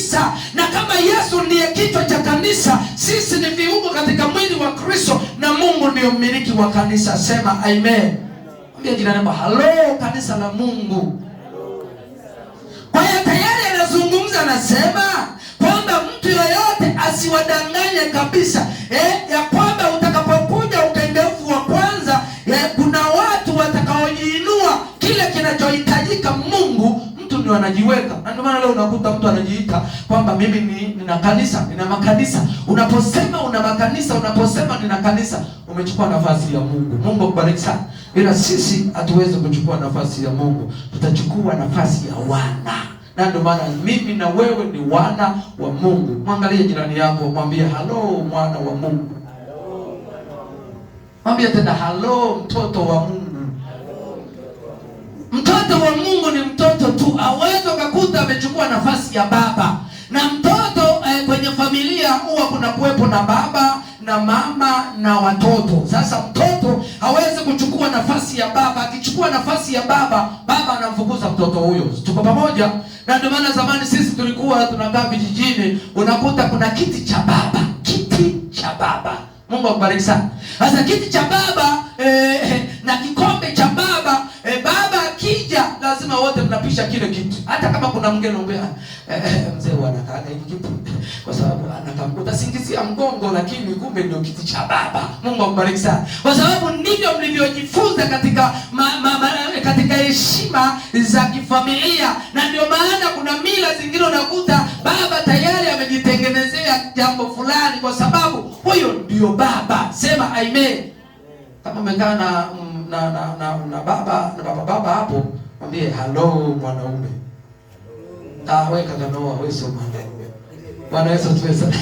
kanisa, na kama Yesu ndiye kichwa cha kanisa, sisi ni viungo katika mwili wa Kristo, na Mungu ndiyo mmiliki wa kanisa. Sema amen. Mwambie jirani yako, halo kanisa la Mungu. Kwa hiyo tayari anazungumza, anasema kwamba mtu yoyote asiwadanganye kabisa, ya kwamba utakapokuja ukengefu wa kwanza, kuna watu watakaojiinua. Kile kinachohitajika Mungu, mtu ndio anajiweka. Na ndio maana leo unakuta mtu anajiita kwamba mimi nina kanisa, nina makanisa. Unaposema una makanisa, unaposema nina kanisa, umechukua nafasi ya Mungu. Mungu akubariki sana. Ila sisi hatuwezi kuchukua nafasi ya Mungu, tutachukua nafasi ya wana. Na ndio maana mimi na wewe ni wana wa Mungu. Mwangalie jirani yako, mwambie halo mwana wa Mungu. Mwambie tena halo mtoto wa Mungu. Mtoto wa Mungu ni mtoto tu. Hawezi kukuta amechukua nafasi ya baba. Na mtoto kwenye familia huwa kuna kuwepo na baba na mama na watoto. Sasa mtoto hawezi kuchukua nafasi ya baba. Akichukua nafasi ya baba, baba anamfukuza mtoto huyo. Tuko pamoja? Na ndio maana zamani sisi tulikuwa tunakaa vijijini, unakuta kuna kiti cha baba. Kiti cha baba. Mungu akubariki sana. Sasa kiti cha baba na kikombe cha baba, baba akija lazima wote mnapisha kile kiti. Hata kama kuna mgeni umbea, mzee anakaa hivi kiti kwa sababu anakamkuta singizia mgongo, lakini kumbe ndio kiti cha baba. Mungu akubariki sana. Kwa sababu ndivyo mlivyojifunza katika katika heshima za kifamilia. Na ndio maana kuna mila zingine unakuta baba tayari amejitengenezea jambo fulani kwa sababu huyo ndio baba. Sema amen. Kama umekaa na baba hapo, mwambie halo mwanaume. Wewe kaka Noah, wewe sio mwanaume. Bwana Yesu asifiwe sana.